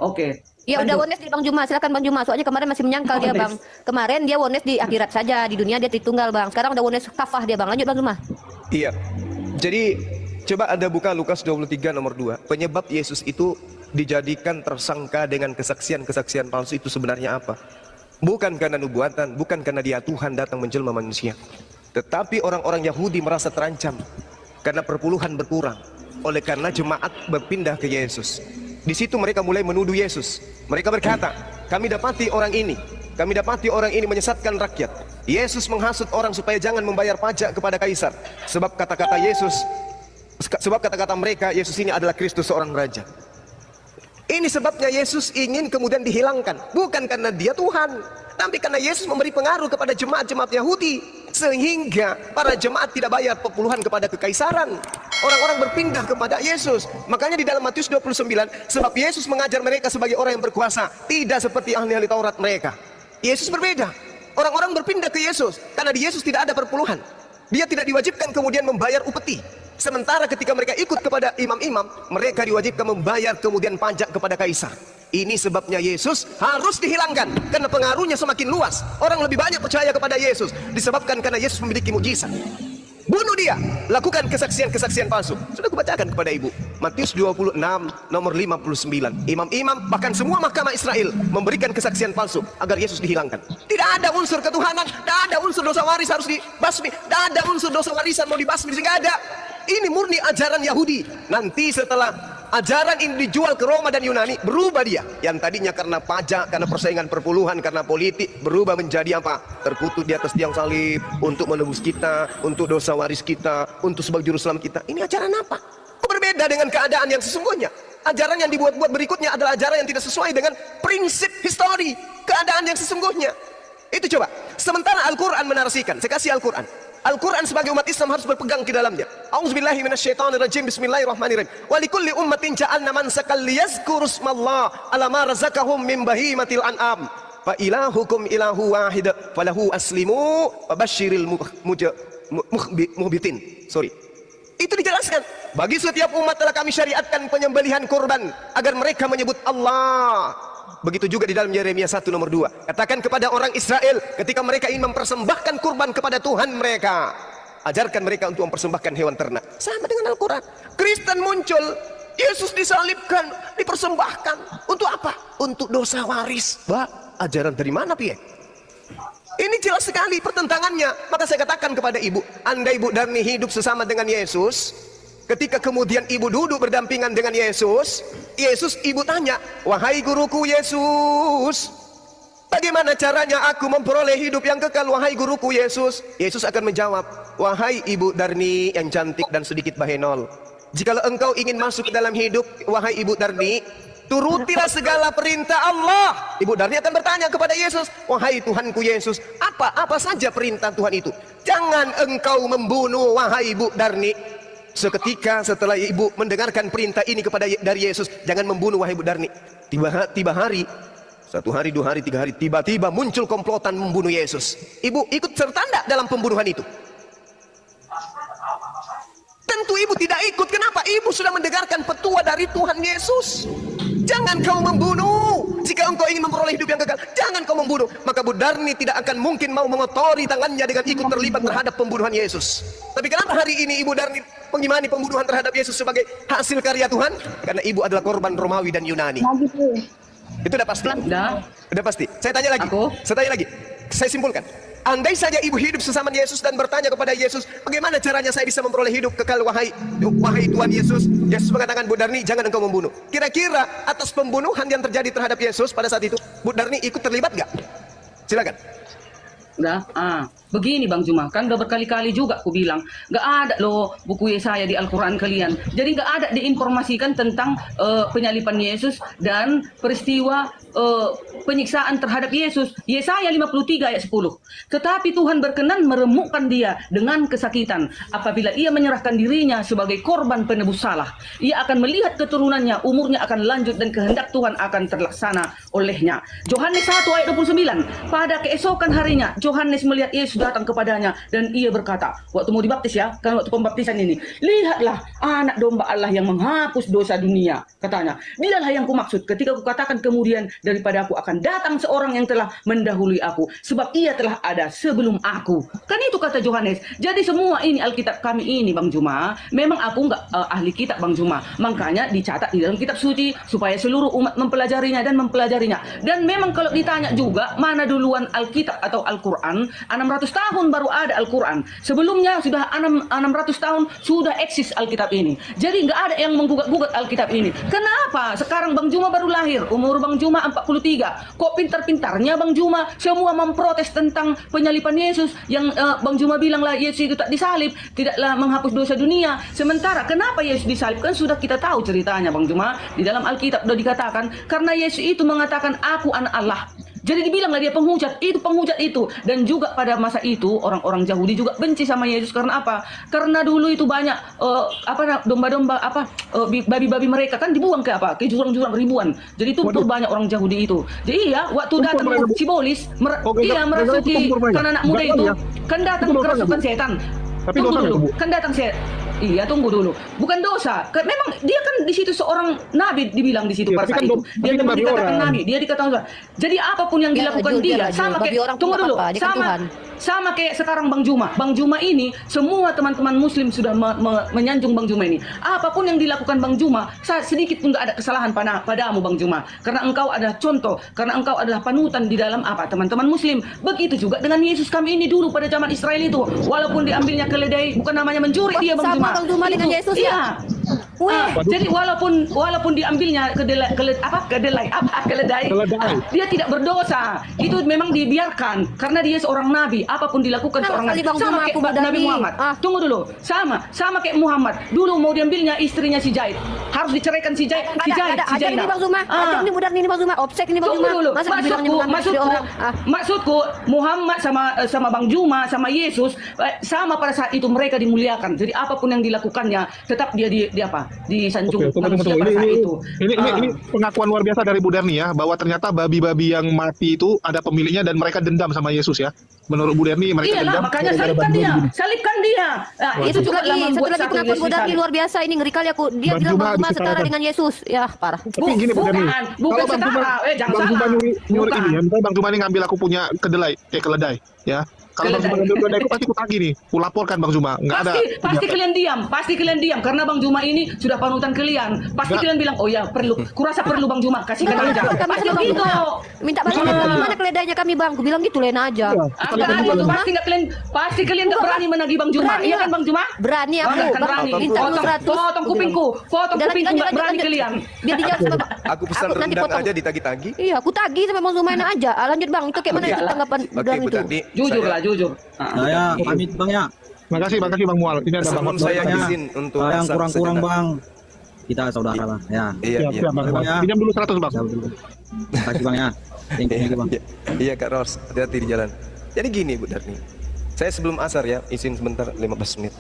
Oke. Ya udah Wones di Bang Juma, silakan Bang Juma. Soalnya kemarin masih menyangkal dia Bang. Kemarin dia Wones di akhirat saja, di dunia dia Tritunggal Bang. Sekarang udah Wones kafah dia Bang. Lanjut Bang Juma. Iya. Jadi coba Anda buka Lukas 23 nomor 2. Penyebab Yesus itu dijadikan tersangka dengan kesaksian-kesaksian palsu itu sebenarnya apa? Bukan karena nubuatan, bukan karena dia Tuhan datang menjelma manusia. Tetapi orang-orang Yahudi merasa terancam karena perpuluhan berkurang. Oleh karena jemaat berpindah ke Yesus. Di situ mereka mulai menuduh Yesus. Mereka berkata, kami dapati orang ini menyesatkan rakyat. Yesus menghasut orang supaya jangan membayar pajak kepada kaisar. Sebab kata-kata mereka, Yesus ini adalah Kristus seorang raja. Ini sebabnya Yesus ingin kemudian dihilangkan. Bukan karena dia Tuhan, tapi karena Yesus memberi pengaruh kepada jemaat-jemaat Yahudi. Sehingga para jemaat tidak bayar perpuluhan kepada kekaisaran. Orang-orang berpindah kepada Yesus. Makanya di dalam Matius 29, sebab Yesus mengajar mereka sebagai orang yang berkuasa, tidak seperti ahli-ahli Taurat mereka. Yesus berbeda. Orang-orang berpindah ke Yesus karena di Yesus tidak ada perpuluhan. Dia tidak diwajibkan kemudian membayar upeti. Sementara ketika mereka ikut kepada imam-imam, mereka diwajibkan membayar kemudian pajak kepada kaisar. Ini sebabnya Yesus harus dihilangkan karena pengaruhnya semakin luas. Orang lebih banyak percaya kepada Yesus disebabkan karena Yesus memiliki mukjizat. Bunuh dia, lakukan kesaksian-kesaksian palsu. Sudah kubacakan kepada ibu. Matius 26 nomor 59. Imam-imam bahkan semua mahkamah Israel memberikan kesaksian palsu agar Yesus dihilangkan. Tidak ada unsur ketuhanan, tidak ada unsur dosa waris harus dibasmi, tidak ada unsur dosa warisan mau dibasmi, tidak ada. Ini murni ajaran Yahudi. Nanti setelah ajaran ini dijual ke Roma dan Yunani, berubah dia. Yang tadinya karena pajak, karena persaingan perpuluhan, karena politik, berubah menjadi apa? Terkutuk di atas tiang salib untuk menebus kita, untuk dosa waris kita, untuk sebagai juru selamat kita. Ini ajaran apa? Kok berbeda dengan keadaan yang sesungguhnya? Ajaran yang dibuat-buat berikutnya adalah ajaran yang tidak sesuai dengan prinsip histori keadaan yang sesungguhnya. Itu coba. Sementara Al-Quran menarasikan, saya kasih Al-Quran. Al-Quran sebagai umat Islam harus berpegang di dalamnya. A'udzubillahi minasyaitonirrajim. Bismillahirrahmanirrahim. Wa likulli ummatin ja'alna mansakan liyazkuru ismallah ala ma razaqahum min bahimatil an'am. Fa ilahukum ilahu wahid falahu aslimu wa basyiril muhbitin. Itu dijelaskan. Bagi setiap umat telah kami syariatkan penyembelihan kurban agar mereka menyebut Allah. Begitu juga di dalam Yeremia 1 nomor 2. Katakan kepada orang Israel ketika mereka ingin mempersembahkan kurban kepada Tuhan mereka, ajarkan mereka untuk mempersembahkan hewan ternak. Sama dengan Al-Quran. Kristen muncul, Yesus disalibkan, dipersembahkan. Untuk apa? Untuk dosa waris. Wah, ajaran dari mana piye? Ini jelas sekali pertentangannya. Maka saya katakan kepada ibu, andai Ibu Darni hidup sesama dengan Yesus, ketika kemudian ibu duduk berdampingan dengan Yesus, ibu tanya, wahai guruku Yesus, bagaimana caranya aku memperoleh hidup yang kekal, wahai guruku Yesus? Yesus akan menjawab, wahai Ibu Darni yang cantik dan sedikit bahenol, jikalau engkau ingin masuk ke dalam hidup, wahai Ibu Darni, turutilah segala perintah Allah. Ibu Darni akan bertanya kepada Yesus, wahai Tuhanku Yesus, apa saja perintah Tuhan itu? Jangan engkau membunuh, wahai Ibu Darni. Seketika setelah ibu mendengarkan perintah ini dari Yesus, jangan membunuh wahai Ibu Darni. Tiba hari, 1 hari, 2 hari, 3 hari, tiba-tiba muncul komplotan membunuh Yesus. Ibu ikut serta enggak dalam pembunuhan itu? Tentu ibu tidak ikut. Kenapa? Ibu sudah mendengarkan petua dari Tuhan Yesus. Jangan kau membunuh. Jika engkau ingin memperoleh hidup yang kekal, jangan kau membunuh. Maka Bu Darni tidak akan mungkin mau mengotori tangannya dengan ikut terlibat terhadap pembunuhan Yesus. Tapi kenapa hari ini Ibu Darni mengimani pembunuhan terhadap Yesus sebagai hasil karya Tuhan? Karena ibu adalah korban Romawi dan Yunani. Itu udah pasti. Udah pasti. Saya tanya lagi. Saya simpulkan. Andai saja ibu hidup sesama Yesus dan bertanya kepada Yesus, bagaimana caranya saya bisa memperoleh hidup kekal, wahai Tuhan Yesus? Yesus mengatakan, Bu Darni, jangan engkau membunuh. Kira-kira atas pembunuhan yang terjadi terhadap Yesus pada saat itu, Bu Darni ikut terlibat nggak? Silakan. Begini Bang Juma, kan udah berkali-kali juga aku bilang, gak ada loh buku Yesaya di Al-Quran kalian. Jadi gak ada diinformasikan tentang penyaliban Yesus dan peristiwa penyiksaan terhadap Yesus. Yesaya 53 ayat 10. Tetapi Tuhan berkenan meremukkan dia dengan kesakitan. Apabila ia menyerahkan dirinya sebagai korban penebus salah, ia akan melihat keturunannya, umurnya akan lanjut dan kehendak Tuhan akan terlaksana olehnya. Yohanes 1 ayat 29. Pada keesokan harinya, Yohanes melihat Yesus datang kepadanya dan ia berkata, waktu mau dibaptis ya, kan waktu pembaptisan ini, lihatlah anak domba Allah yang menghapus dosa dunia, katanya. Dialah yang kumaksud ketika kukatakan kemudian daripada aku akan datang seorang yang telah mendahului aku, sebab ia telah ada sebelum aku. Kan itu kata Yohanes. Jadi semua ini Alkitab kami ini Bang Juma, memang aku nggak ahli kitab Bang Juma, makanya dicatat di dalam kitab suci supaya seluruh umat mempelajarinya. Dan memang kalau ditanya juga mana duluan Alkitab atau Al-Quran, 600 tahun baru ada Al-Quran. Sebelumnya sudah 600 tahun sudah eksis Alkitab ini. Jadi nggak ada yang menggugat-gugat Alkitab ini. Kenapa? Sekarang Bang Juma baru lahir, umur Bang Juma 43. Kok pintar-pintarnya Bang Juma semua memprotes tentang penyaliban Yesus yang Bang Juma bilang lah Yesus itu tak disalib, tidaklah menghapus dosa dunia. Sementara kenapa Yesus disalib? Kan sudah kita tahu ceritanya Bang Juma. Di dalam Alkitab sudah dikatakan karena Yesus itu mengatakan aku anak Allah. Jadi dibilanglah dia penghujat itu. Dan juga pada masa itu orang-orang Yahudi juga benci sama Yesus karena apa? Karena dulu itu banyak domba-domba babi-babi mereka kan dibuang ke jurang-jurang ribuan. Jadi itu banyak orang Yahudi itu. Jadi iya, waktu datang simbolis merasuki karena anak muda itu kan datang kerasukan setan. Tapi tunggu dosa dulu, kan datang iya tunggu dulu. Bukan dosa. Memang dia kan di situ seorang nabi dibilang di situ pada saat itu. Dia memang dikatakan nabi, dia dikatakan. Jadi apapun yang dilakukan dia sama kayak tunggu dulu. Sama kayak sekarang Bang Juma. Bang Juma ini semua teman-teman muslim sudah menyanjung Bang Juma ini. Apapun yang dilakukan Bang Juma, sedikit pun enggak ada kesalahan padamu Bang Juma. Karena engkau adalah contoh, karena engkau adalah panutan di dalam teman-teman muslim. Begitu juga dengan Yesus kami ini dulu pada zaman Israel itu. Walaupun diambilnya keledai, bukan namanya mencuri dia Bang Juma. Bang Juma dengan Yesus ya. Jadi walaupun diambilnya keledai, dia tidak berdosa. Itu memang dibiarkan karena dia seorang nabi. Apapun dilakukan seorang nabi. Sama kayak Nabi Muhammad. Tunggu dulu. Sama kayak Muhammad. Dulu mau diambilnya istrinya si Zaid. Harus diceraikan si Zaid. Ajar ini Bang Juma. Ajar ini budak ini Bang Juma. Obsek ini Bang Juma. Tunggu dulu. Maksudku Muhammad sama Bang Juma sama Yesus sama pada saat itu mereka dimuliakan. Jadi apapun yang dilakukannya tetap dia disanjung manusia pada saat itu. Ini pengakuan luar biasa dari Bu Derni ya, bahwa ternyata babi-babi yang mati itu ada pemiliknya dan mereka dendam sama Yesus ya. Menurut Bu Derni mereka dendam. Makanya salibkan dia. Itu juga satu lagi pengakuan Bu Derni luar biasa, ini ngeri kali aku. Dia bilang Bang Juma setara dengan Yesus. Ya parah. Tapi gini Bu Derni, kalau Bang Juma nyuruh ini ya, misalnya Bang Juma ini ngambil aku punya keledai ya. Kalau Bang Juma ngambil keledai, pasti aku tagih nih, aku laporkan Bang Juma. Pasti kalian diam, karena Bang Juma ini sudah panutan kalian. Pasti kalian bilang, oh ya kurasa perlu Bang Juma, kasihkan aja. Pasti begitu. Minta bantuan mana keledainya kami Bang, aku bilang gitu lain aja. Pasti kalian nggak berani menagih Bang Juma, iya kan Bang Juma? Berani aku, minta 100. Potong kupingku nggak berani kalian. Biar dijawab sama aku pesan rendang aja ditagi-tagi. Iya, aku tagih sama Bang Juma aja. Lanjut Bang, itu kayak mana itu tanggapan Bang itu? Jujur. Saya pamit Bang ya. Makasih Bang Mual. Ini ada Bang saya izin untuk yang kurang-kurang Bang. Kita saudara Bang ya. Iya Bang. Pinjam dulu 100 Bang. Makasih Bang ya. Thank you Bang. Iya Kak Ros, hati-hati di jalan. Jadi gini Bu Derni, saya sebelum asar ya, izin sebentar 15 menit.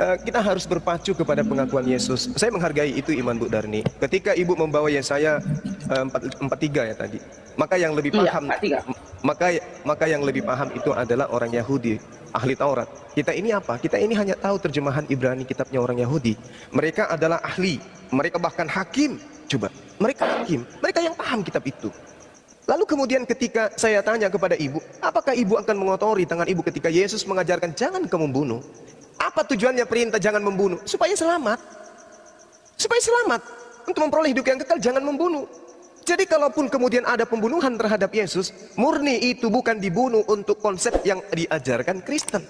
Kita harus berpacu kepada pengakuan Yesus. Saya menghargai itu iman Bu Darni. Ketika Ibu membawa Yesaya 43 ya tadi, maka yang lebih paham, maka yang lebih paham itu adalah orang Yahudi, ahli Taurat. Kita ini apa? Kita ini hanya tahu terjemahan Ibrani kitabnya orang Yahudi. Mereka adalah ahli, mereka bahkan hakim. Coba, mereka hakim, mereka yang paham kitab itu. Lalu kemudian ketika saya tanya kepada Ibu, apakah Ibu akan mengotori tangan Ibu ketika Yesus mengajarkan jangan kamu membunuh? Apa tujuannya perintah jangan membunuh? Supaya selamat. Supaya selamat. Untuk memperoleh hidup yang kekal jangan membunuh. Jadi kalaupun kemudian ada pembunuhan terhadap Yesus, murni itu bukan dibunuh untuk konsep yang diajarkan Kristen.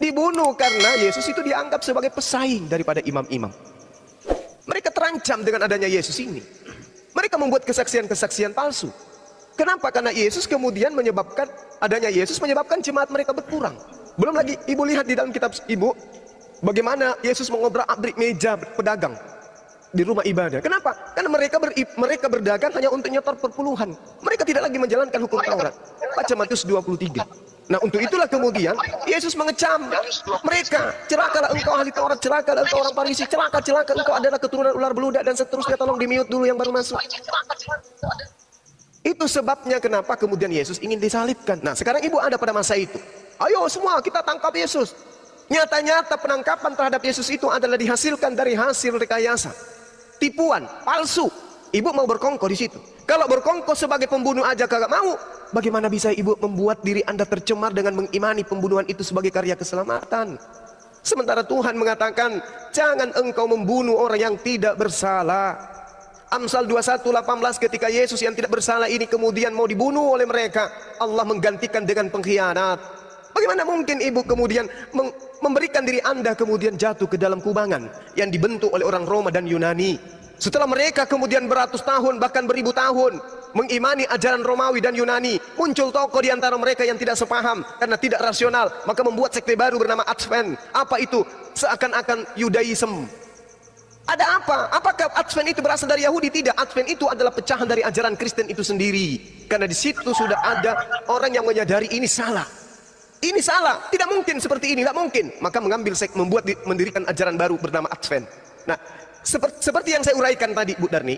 Dibunuh karena Yesus itu dianggap sebagai pesaing daripada imam-imam. Mereka terancam dengan adanya Yesus ini. Mereka membuat kesaksian-kesaksian palsu. Kenapa? Karena Yesus kemudian adanya Yesus menyebabkan jemaat mereka berkurang. Belum lagi Ibu lihat di dalam kitab Ibu, bagaimana Yesus mengobrak-abrik meja pedagang di rumah ibadah. Kenapa? Karena mereka berdagang hanya untuk nyetor perpuluhan. Mereka tidak lagi menjalankan hukum Taurat. Baca Matius 23. Nah untuk itulah kemudian Yesus mengecam mereka. Celakalah engkau ahli Taurat, celakalah engkau orang Farisi, celaka engkau adalah keturunan ular beludak dan seterusnya. Tolong di-mute dulu yang baru masuk. Itu sebabnya kenapa kemudian Yesus ingin disalibkan. Nah sekarang Ibu ada pada masa itu. Ayo semua kita tangkap Yesus. Nyata-nyata penangkapan terhadap Yesus itu adalah dihasilkan dari hasil rekayasa, tipuan, palsu. Ibu mau berkongkol di situ. Kalau berkongkol sebagai pembunuh aja kagak mau, bagaimana bisa Ibu membuat diri Anda tercemar dengan mengimani pembunuhan itu sebagai karya keselamatan? Sementara Tuhan mengatakan, jangan engkau membunuh orang yang tidak bersalah. Amsal 21:18 ketika Yesus yang tidak bersalah ini kemudian mau dibunuh oleh mereka, Allah menggantikan dengan pengkhianat. Bagaimana mungkin Ibu kemudian memberikan diri Anda kemudian jatuh ke dalam kubangan yang dibentuk oleh orang Roma dan Yunani? Setelah mereka kemudian beratus tahun bahkan beribu tahun mengimani ajaran Romawi dan Yunani, muncul tokoh di antara mereka yang tidak sepaham karena tidak rasional, maka membuat sekte baru bernama Advent. Apa itu? Seakan-akan Yudaism. Ada apa? Apakah Advent itu berasal dari Yahudi? Tidak. Advent itu adalah pecahan dari ajaran Kristen itu sendiri. Karena di situ sudah ada orang yang menyadari ini salah. Ini salah. Tidak mungkin seperti ini. Tidak mungkin. Maka mendirikan ajaran baru bernama Advent. Nah, seperti yang saya uraikan tadi, Bu Darni.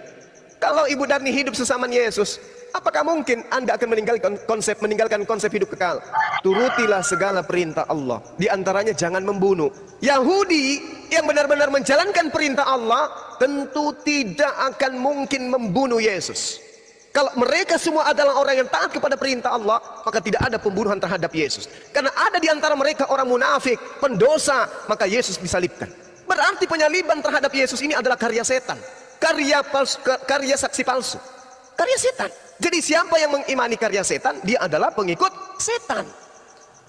Kalau Ibu Darni hidup sesama Yesus, apakah mungkin Anda akan meninggalkan konsep hidup kekal? Turutilah segala perintah Allah. Di antaranya jangan membunuh. Yahudi yang benar-benar menjalankan perintah Allah tentu tidak akan mungkin membunuh Yesus. Kalau mereka semua adalah orang yang taat kepada perintah Allah, maka tidak ada pembunuhan terhadap Yesus. Karena ada di antara mereka orang munafik, pendosa, maka Yesus disalibkan. Berarti penyaliban terhadap Yesus ini adalah karya setan. Karya saksi palsu, karya setan. Jadi siapa yang mengimani karya setan, dia adalah pengikut setan.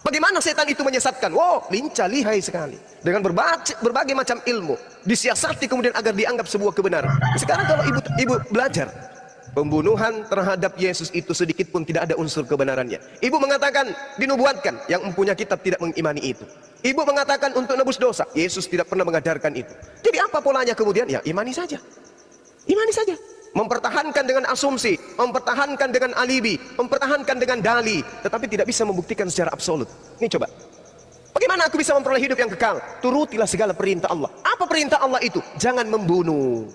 Bagaimana setan itu menyesatkan? Wow, lincah, lihai sekali. Dengan berbagai macam ilmu, disiasati kemudian agar dianggap sebuah kebenaran. Sekarang kalau ibu belajar, pembunuhan terhadap Yesus itu sedikit pun tidak ada unsur kebenarannya. Ibu mengatakan dinubuatkan, yang mempunyai kitab tidak mengimani itu. Ibu mengatakan untuk nebus dosa, Yesus tidak pernah mengajarkan itu. Jadi apa polanya kemudian? Ya imani saja. Imani saja. Mempertahankan dengan asumsi, mempertahankan dengan alibi, mempertahankan dengan dalih, tetapi tidak bisa membuktikan secara absolut. Ini coba. Bagaimana aku bisa memperoleh hidup yang kekal? Turutilah segala perintah Allah. Apa perintah Allah itu? Jangan membunuh.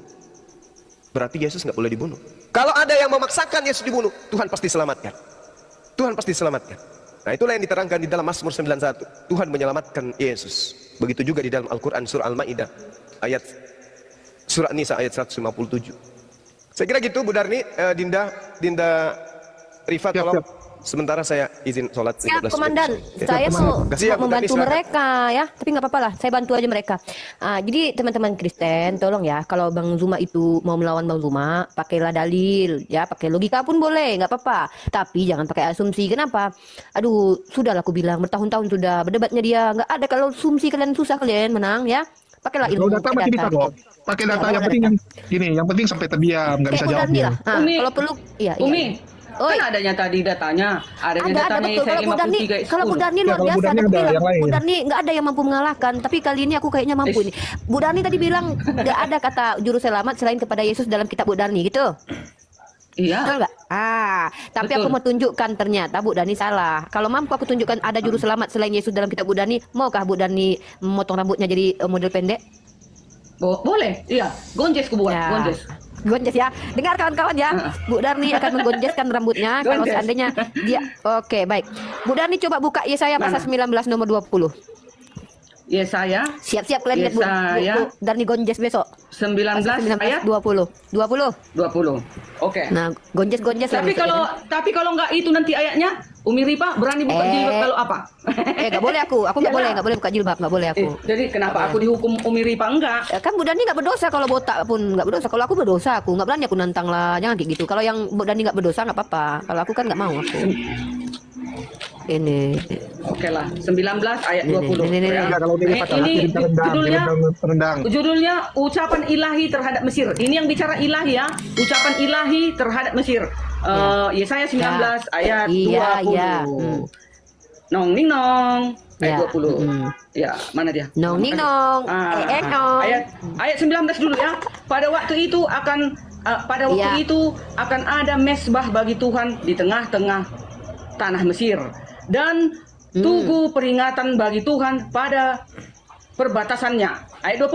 Berarti Yesus nggak boleh dibunuh. Kalau ada yang memaksakan Yesus dibunuh, Tuhan pasti selamatkan. Tuhan pasti selamatkan. Nah, itulah yang diterangkan di dalam Mazmur 91. Tuhan menyelamatkan Yesus. Begitu juga di dalam Al-Quran surah Al-Maidah ayat Surah Nisa ayat 157. Saya kira gitu, Bu Darni, Dinda Rifat, tolong sementara saya izin sholat. Siap, Komandan. Saya mau membantu mereka ya, tapi nggak apa-apa lah, saya bantu aja mereka. Jadi teman-teman Kristen, tolong ya, kalau Bang Zuma itu mau melawan Bang Zuma, pakailah dalil, ya, pakai logika pun boleh, nggak apa-apa. Tapi jangan pakai asumsi. Kenapa? Aduh, sudah aku bilang bertahun-tahun sudah berdebatnya dia, nggak ada. Kalau asumsi kalian susah kalian menang ya. Pakailah ilmu. Kalau data masih bisa kok. Pakai data yang penting yang penting sampai terdiam, nggak bisa jawab. Kalau perlu, iya. Umi, kan adanya tadi datanya, datanya betul. Kalau Bu Darni luar biasa, Bu Darni nggak ada yang mampu mengalahkan. Tapi kali ini aku kayaknya mampu ini. Bu Darni tadi bilang nggak ada kata juru selamat selain kepada Yesus dalam kitab Bu Darni gitu. Iya. Betul nggak? Tapi betul. Aku mau tunjukkan ternyata Bu Darni salah. Kalau mampu aku tunjukkan ada juru selamat selain Yesus dalam kitab Bu Darni, maukah Bu Darni memotong rambutnya jadi model pendek? Boleh, iya. Gonjes ku buat, ya. Gonjes ya. Dengar kawan-kawan ya. Bu Darni akan menggonjeskan rambutnya kalau seandainya dia. Oke, baik. Bu Darni coba buka Yesaya pasal 19 nomor 20. Yesaya. Siap-siap kalian lihat Bu Darni gonjes besok. 19 ayat 20. Oke. Nah, gonjes Tapi kalau nggak itu nanti ayatnya, Umi Ripa berani buka jilbab kalau apa? Nggak boleh aku nggak boleh buka jilbab, nggak boleh aku. Jadi kenapa aku dihukum Umi Ripa enggak? Kan Bu Darni nggak berdosa, kalau botak pun nggak berdosa. Kalau aku berdosa, aku nggak berani aku nantang lah, jangan kayak gitu. Kalau yang Bu Darni nggak berdosa nggak apa-apa. Kalau aku kan nggak mau aku. Ini. Oke lah, 19 ayat 20. Ini judulnya ucapan ilahi terhadap Mesir. Ini yang bicara ilahi ya, ucapan ilahi terhadap Mesir. Yesaya 19 ayat 20. Nong ning nong ayat 20. Ya, mana dia? Nong ning nong. Ayat 19 dulu ya. Pada waktu itu akan ada mesbah bagi Tuhan di tengah-tengah tanah Mesir, dan tugu peringatan bagi Tuhan pada perbatasannya. Ayat 20.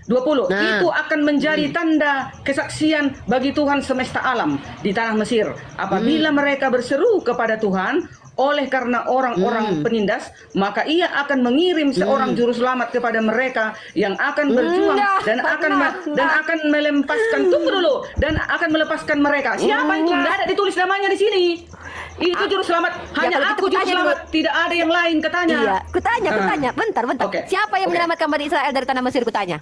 Itu akan menjadi tanda kesaksian bagi Tuhan semesta alam di tanah Mesir apabila mereka berseru kepada Tuhan. Oleh karena orang-orang penindas, maka ia akan mengirim seorang juru selamat kepada mereka yang akan berjuang dan akan melepaskan. Tunggu dulu, dan akan melepaskan mereka. Siapa itu? Tidak ada ditulis namanya di sini. Itu juru selamat. Hanya aku juru selamat. Tidak ada yang lain, katanya. Iya, kutanya. Bentar. Okay. Siapa yang menyelamatkan Bani Israel dari tanah Mesir, kutanya?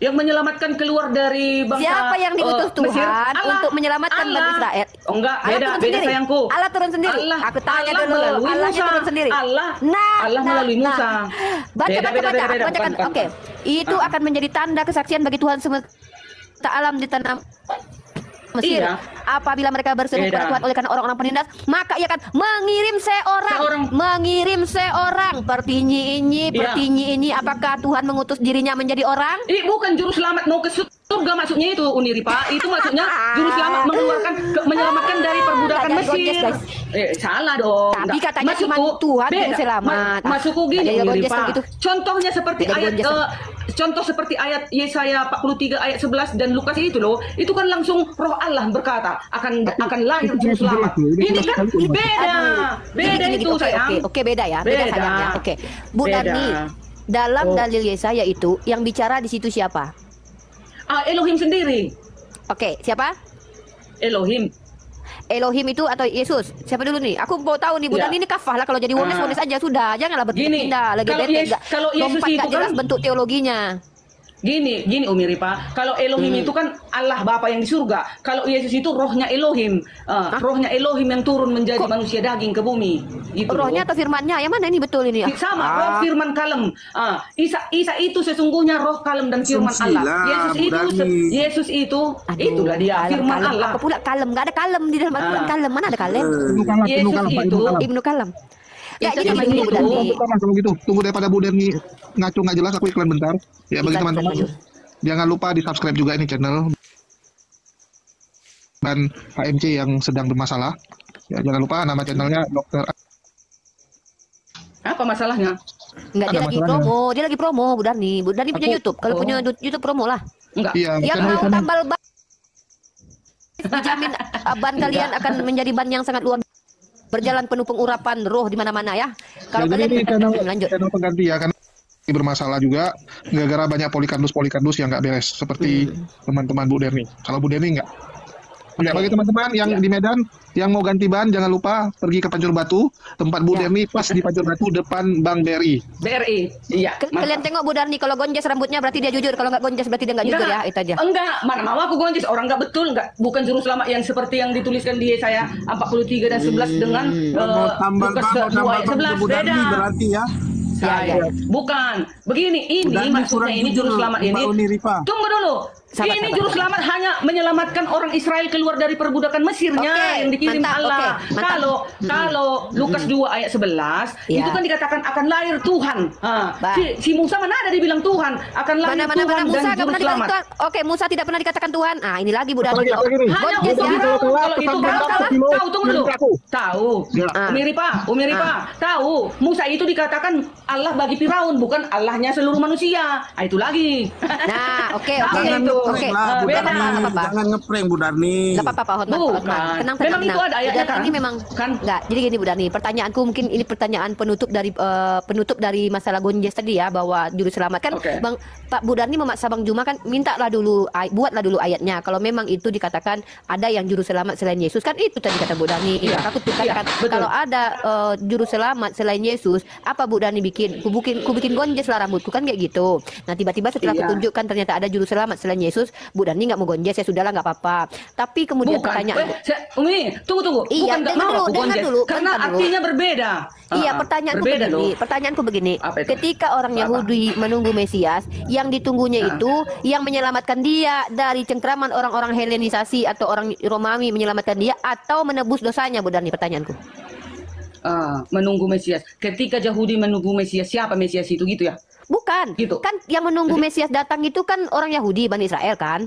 Yang menyelamatkan keluar dari bangsa siapa yang diutus Tuhan untuk menyelamatkan Bani Israel? Oh enggak, beda sayangku. Allah turun sendiri. Aku tanya dulu. Allah turun sendiri. Allah melalui Musa. Bacakan. Oke. Itu akan menjadi tanda kesaksian bagi Tuhan semesta alam di tanah Mesir. Iya. Apabila mereka berseru kepada Tuhan oleh karena orang-orang penindas, maka ia akan mengirim seorang pertinyi ini. Apakah Tuhan mengutus dirinya menjadi orang? Bukan juru selamat mau ke surga maksudnya itu, Uniripa. Itu maksudnya juru selamat menyelamatkan dari perbudakan Mesir. Salah dong. Tapi katanya cuma Tuhan yang selamat. Masukku gini, Uniripa. Gitu. Contohnya seperti ayat Yesaya 43 ayat 11 dan Lukas itu loh. Itu kan langsung Roh Allah berkata akan lahir juru selamat. Ini kan beda itu sayang. Oke, beda ya. Beda sayangnya. Oke. Bu Darni, dalam dalil Yesaya itu yang bicara di situ siapa? Elohim sendiri. Oke, siapa? Elohim itu atau Yesus? Siapa dulu nih? Aku mau tahu nih, Bu Darni ini kafah lah, kalau jadi wones aja sudah. Janganlah berpindah lagi kalau Yesus itu kan jelas bentuk teologinya. Gini Umiripa, kalau Elohim itu kan Allah Bapa yang di surga. Kalau Yesus itu rohnya Elohim, rohnya Elohim yang turun menjadi manusia daging ke bumi. Gitu rohnya atau firmannya? Yang mana ini betul ini? Sama, roh firman kalem. Isa itu sesungguhnya roh kalem dan firman Allah. Yesus itu itulah dia firman Allah. Apa pula kalem? Gak ada kalem di dalam Al-Quran. Kalem mana ada kalem? Yesus itu Ibnu Kalem. Ya, jadi gitu. Tunggu daripada Bu Darni ngaco nggak jelas, aku iklan bentar. Ya bagi teman-teman, jangan lupa di subscribe juga ini channel dan HMC yang sedang bermasalah. Ya jangan lupa nama channelnya Dokter. Apa masalahnya? Enggak, dia lagi promo Bu Darni. Bu Darni punya YouTube. Kalau punya YouTube promo lah. Enggak. Yang mau tambal ban, dijamin ban kalian akan menjadi ban yang sangat luar biasa. Berjalan penuh pengurapan roh di mana-mana ya. Kalau kalian lanjut. Channel pengganti ya, karena bermasalah juga gara-gara banyak polikardus yang nggak beres seperti teman-teman Bu Darni. Kalau Bu Darni nggak. Ya, bagi teman-teman yang di Medan yang mau ganti ban, jangan lupa pergi ke Pancur Batu, tempat Bu Darni pas di Pancur Batu depan Bank BRI. Iya. Kalian tengok Bu Darni kalau gonjes rambutnya berarti dia jujur, kalau nggak gonjes berarti dia nggak jujur ya, itu aja. Enggak, mana mau aku gonjes, orang nggak betul, bukan juru selamat yang seperti yang dituliskan di Yesaya 43 dan 11 dengan Lukas 2 ayat 11 beda. Berarti ya. Bukan. Begini, ini maksudnya ini juru selamat ini. Tunggu dulu. Ini juru selamat hanya menyelamatkan orang Israel keluar dari perbudakan Mesirnya yang dikirim Allah. Kalau Lukas 2 ayat 11 itu kan dikatakan akan lahir Tuhan. Si Musa mana ada dibilang Tuhan akan lahir Tuhan Musa dan juru selamat. Oke, Musa tidak pernah dikatakan Tuhan. Ini lagi Bu Darni. Hanya kalau itu tahu tunggu dulu. Tahu. Umiripa. Tahu. Musa itu dikatakan Allah bagi Firaun, bukan Allahnya seluruh manusia. Itu lagi. Nah, oke. Jangan ngeprank Bu Darni. Enggak apa-apa, Hotman. Tenang. Memang itu ada ayatnya kan? Ini memang enggak. Jadi gini Bu Darni, pertanyaanku mungkin ini pertanyaan penutup dari masalah gonjes tadi ya, bahwa juru selamat kan Bang Pak Bu Darni memaksa Bang Juma kan buatlah dulu ayatnya. Kalau memang itu dikatakan ada yang juru selamat selain Yesus, kan itu tadi kata Bu Darni. Aku katakan kalau ada juru selamat selain Yesus, apa Bu Darni bikin? Ku bikin gonjes lah rambutku kan kayak gitu. Nah, tiba-tiba setelah aku tunjukkan ternyata ada juru selamat selain Yesus, Bu Darni nggak mau gonjes, ya sudahlah nggak apa-apa. Tapi kemudian pertanyaan, tunggu. Iya, bukan nggak mau aku gonjes, karena artinya berbeda. Iya, pertanyaanku begini. Ketika orang Yahudi menunggu Mesias, yang ditunggunya itu yang menyelamatkan dia dari cengkraman orang-orang Helenisasi atau orang Romawi, menyelamatkan dia atau menebus dosanya, Bu Darni, pertanyaanku. Menunggu Mesias. Ketika Yahudi menunggu Mesias, siapa Mesias itu gitu ya? Bukan, gitu. Kan yang menunggu Mesias datang itu kan orang Yahudi, Bani Israel kan?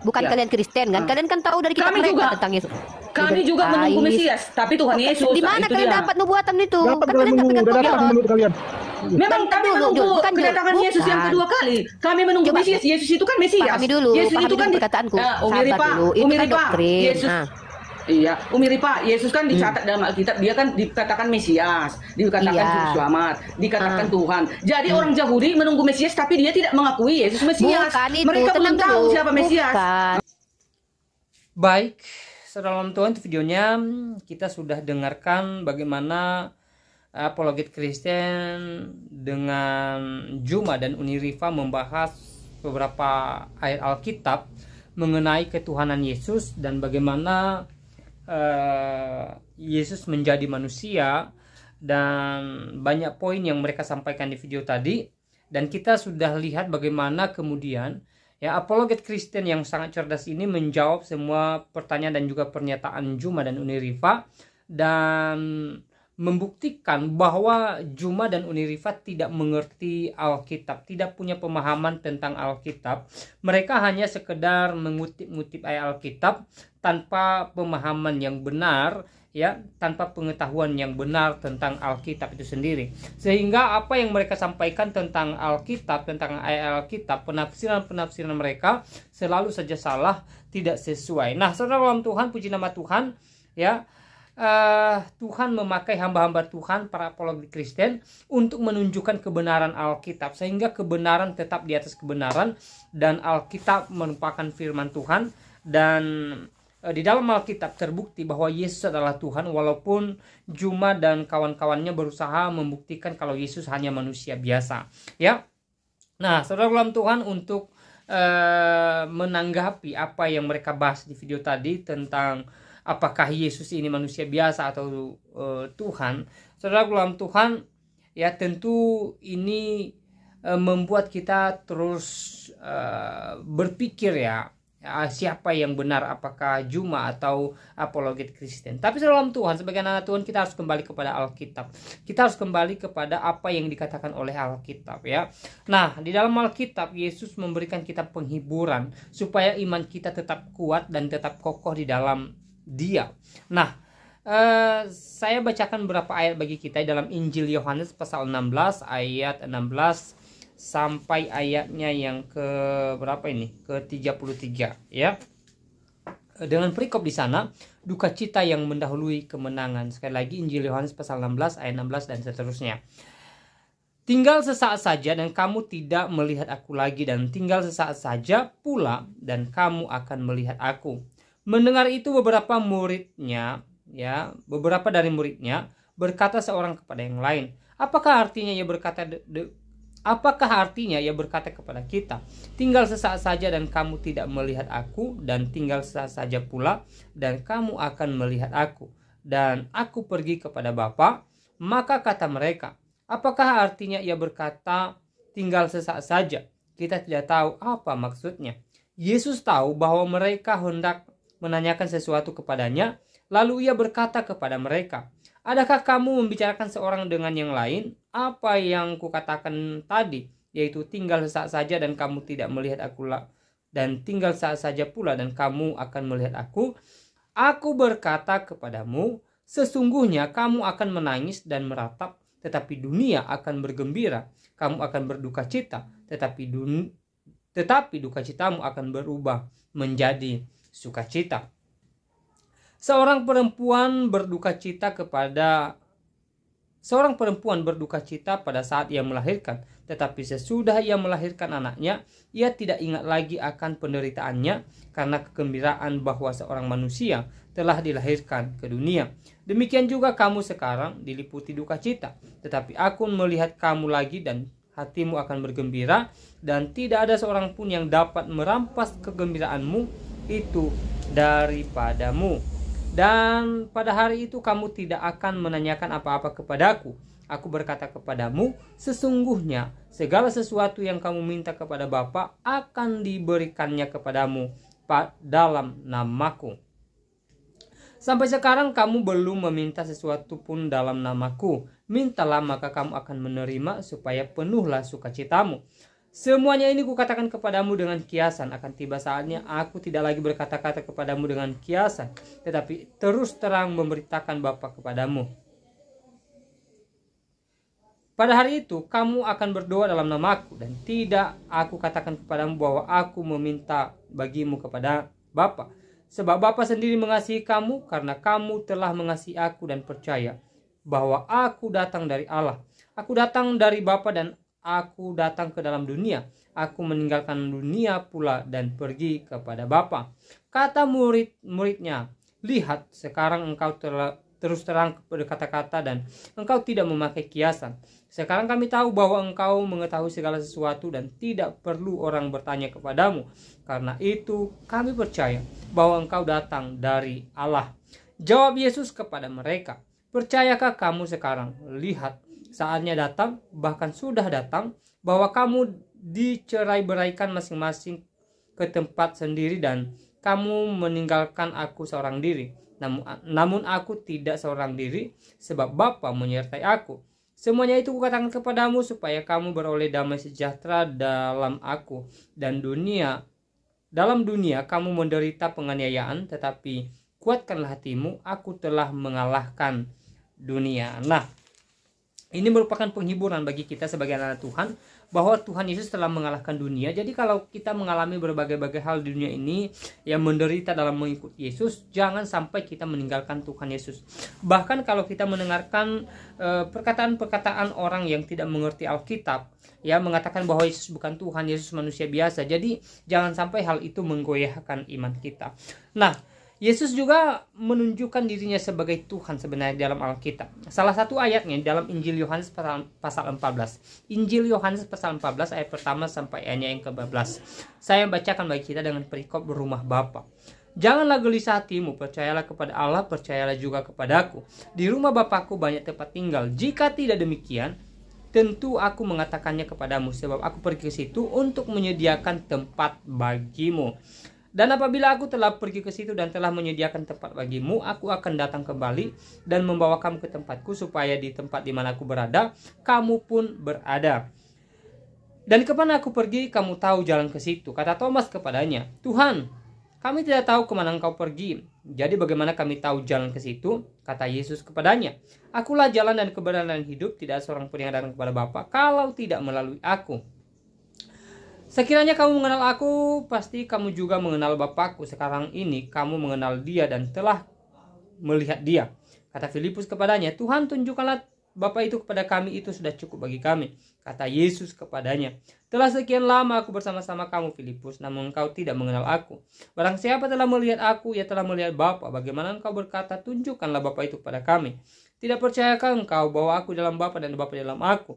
Bukan kalian Kristen kan? Kalian kan tahu dari kitab mereka tentang Yesus. Kami juga menunggu Mesias, tapi Tuhan Yesus. Di mana kalian dapat nubuatan itu? Kan kalian nggak pegang Taurat. Memang kami menunggu kedatangan Yesus yang kedua kali. Kami menunggu Mesias. Yesus itu kan Mesias. Pahami dulu, Yesus itu kan perkataanku. Umiripa. Yesus. Iya, Umiripa, Yesus kan dicatat dalam Alkitab, dia kan dikatakan Mesias, dikatakan juru selamat, dikatakan Tuhan. Jadi orang Yahudi menunggu Mesias tapi dia tidak mengakui Yesus Mesias. Mereka belum tahu siapa Mesias. Baik, saudara Tuhan, videonya kita sudah dengarkan bagaimana apologet Kristen dengan Juma dan Unirifa membahas beberapa ayat Alkitab mengenai ketuhanan Yesus dan bagaimana Yesus menjadi manusia, dan banyak poin yang mereka sampaikan di video tadi. Dan kita sudah lihat bagaimana kemudian Ya, apologet Kristen yang sangat cerdas ini menjawab semua pertanyaan dan juga pernyataan Juma dan Uniriva, dan membuktikan bahwa Juma dan Uniriva tidak mengerti Alkitab, tidak punya pemahaman tentang Alkitab. Mereka hanya sekedar mengutip-ngutip ayat Alkitab tanpa pemahaman yang benar, ya, tanpa pengetahuan yang benar tentang Alkitab itu sendiri. Sehingga apa yang mereka sampaikan tentang Alkitab, tentang ayat Alkitab, penafsiran-penafsiran mereka selalu saja salah, tidak sesuai. Nah, saudara dalam Tuhan, puji nama Tuhan, ya. Tuhan memakai hamba-hamba Tuhan, para apologet Kristen, untuk menunjukkan kebenaran Alkitab, sehingga kebenaran tetap di atas kebenaran, dan Alkitab merupakan firman Tuhan. Dan di dalam Alkitab terbukti bahwa Yesus adalah Tuhan, walaupun Juma dan kawan-kawannya berusaha membuktikan kalau Yesus hanya manusia biasa, ya. Nah, saudara dalam Tuhan, untuk menanggapi apa yang mereka bahas di video tadi tentang apakah Yesus ini manusia biasa atau Tuhan, saudara dalam Tuhan, ya, tentu ini membuat kita terus berpikir, ya, siapa yang benar, apakah Juma atau apologet Kristen. Tapi dalam Tuhan, sebagai anak Tuhan, kita harus kembali kepada Alkitab. Kita harus kembali kepada apa yang dikatakan oleh Alkitab, ya. Nah, di dalam Alkitab Yesus memberikan kita penghiburan supaya iman kita tetap kuat dan tetap kokoh di dalam Dia. Nah, saya bacakan beberapa ayat bagi kita dalam Injil Yohanes pasal 16 ayat 16 sampai ayatnya yang ke berapa ini? Ke-33, ya. Dengan perikop di sana, duka cita yang mendahului kemenangan. Sekali lagi Injil Yohanes pasal 16 ayat 16 dan seterusnya. Tinggal sesaat saja dan kamu tidak melihat aku lagi, dan tinggal sesaat saja pula dan kamu akan melihat aku. Mendengar itu beberapa dari muridnya berkata seorang kepada yang lain, apakah artinya ia berkata kepada kita, tinggal sesaat saja dan kamu tidak melihat aku, dan tinggal sesaat saja pula dan kamu akan melihat aku, dan aku pergi kepada Bapa. Maka kata mereka, apakah artinya ia berkata tinggal sesaat saja? Kita tidak tahu apa maksudnya. Yesus tahu bahwa mereka hendak menanyakan sesuatu kepadanya, lalu ia berkata kepada mereka, adakah kamu membicarakan seorang dengan yang lain? Apa yang kukatakan tadi, yaitu tinggal sesaat saja dan kamu tidak melihat aku, dan tinggal saat saja pula dan kamu akan melihat aku. Aku berkata kepadamu, sesungguhnya kamu akan menangis dan meratap, tetapi dunia akan bergembira. Kamu akan berduka cita, tetapi duka citamu akan berubah menjadi sukacita. Seorang perempuan berduka cita pada saat ia melahirkan, tetapi sesudah ia melahirkan anaknya, ia tidak ingat lagi akan penderitaannya karena kegembiraan bahwa seorang manusia telah dilahirkan ke dunia. Demikian juga kamu sekarang diliputi duka cita, tetapi aku melihat kamu lagi dan hatimu akan bergembira, dan tidak ada seorang pun yang dapat merampas kegembiraanmu itu daripadamu. Dan pada hari itu kamu tidak akan menanyakan apa-apa kepadaku. Aku berkata kepadamu, sesungguhnya segala sesuatu yang kamu minta kepada Bapa akan diberikannya kepadamu dalam namaku. Sampai sekarang kamu belum meminta sesuatu pun dalam namaku. Mintalah maka kamu akan menerima, supaya penuhlah sukacitamu. Semuanya ini kukatakan kepadamu dengan kiasan. Akan tiba saatnya aku tidak lagi berkata-kata kepadamu dengan kiasan, tetapi terus terang memberitakan Bapa kepadamu. Pada hari itu kamu akan berdoa dalam namaku, dan tidak aku katakan kepadamu bahwa aku meminta bagimu kepada Bapa. Sebab Bapa sendiri mengasihi kamu, karena kamu telah mengasihi aku dan percaya bahwa aku datang dari Allah. Aku datang dari Bapa dan aku datang ke dalam dunia. Aku meninggalkan dunia pula dan pergi kepada Bapa. Kata murid-muridnya, lihat sekarang engkau terus terang berkata-kata dan engkau tidak memakai kiasan. Sekarang kami tahu bahwa engkau mengetahui segala sesuatu dan tidak perlu orang bertanya kepadamu. Karena itu kami percaya bahwa engkau datang dari Allah. Jawab Yesus kepada mereka, percayakah kamu sekarang? Lihat, saatnya datang, bahkan sudah datang, bahwa kamu dicerai-beraikan masing-masing ke tempat sendiri dan kamu meninggalkan aku seorang diri. Namun aku tidak seorang diri, sebab Bapa menyertai aku. Semuanya itu kukatakan kepadamu supaya kamu beroleh damai sejahtera dalam aku dan dalam dunia kamu menderita penganiayaan, tetapi kuatkanlah hatimu, aku telah mengalahkan dunia. Nah, ini merupakan penghiburan bagi kita sebagai anak Tuhan, bahwa Tuhan Yesus telah mengalahkan dunia. Jadi kalau kita mengalami berbagai-bagai hal di dunia ini yang menderita dalam mengikuti Yesus, jangan sampai kita meninggalkan Tuhan Yesus. Bahkan kalau kita mendengarkan perkataan-perkataan orang yang tidak mengerti Alkitab, ya, mengatakan bahwa Yesus bukan Tuhan, Yesus manusia biasa. Jadi jangan sampai hal itu menggoyahkan iman kita. Nah, Yesus juga menunjukkan dirinya sebagai Tuhan sebenarnya dalam Alkitab. Salah satu ayatnya dalam Injil Yohanes pasal 14. Injil Yohanes pasal 14 ayat pertama sampai ayatnya yang ke-14. Saya bacakan bagi kita dengan perikop berumah Bapa. Janganlah gelisah hatimu, percayalah kepada Allah, percayalah juga kepadaku. Di rumah Bapakku banyak tempat tinggal. Jika tidak demikian, tentu aku mengatakannya kepadamu, sebab aku pergi ke situ untuk menyediakan tempat bagimu. Dan apabila aku telah pergi ke situ dan telah menyediakan tempat bagimu, aku akan datang kembali dan membawa kamu ke tempatku, supaya di tempat di mana aku berada, kamu pun berada. Dan kemana aku pergi, kamu tahu jalan ke situ. Kata Thomas kepadanya, Tuhan, kami tidak tahu kemana engkau pergi. Jadi bagaimana kami tahu jalan ke situ? Kata Yesus kepadanya, akulah jalan dan kebenaran dan hidup, tidak seorang pun yang datang kepada Bapa kalau tidak melalui aku. Sekiranya kamu mengenal aku, pasti kamu juga mengenal Bapakku. Sekarang ini kamu mengenal dia dan telah melihat dia. Kata Filipus kepadanya, Tuhan, tunjukkanlah Bapa itu kepada kami, itu sudah cukup bagi kami. Kata Yesus kepadanya, telah sekian lama aku bersama-sama kamu, Filipus, namun engkau tidak mengenal aku. Barang siapa telah melihat aku, ia telah melihat Bapa. Bagaimana engkau berkata, tunjukkanlah Bapa itu kepada kami? Tidak percayakah engkau bahwa aku dalam Bapa dan Bapa dalam aku?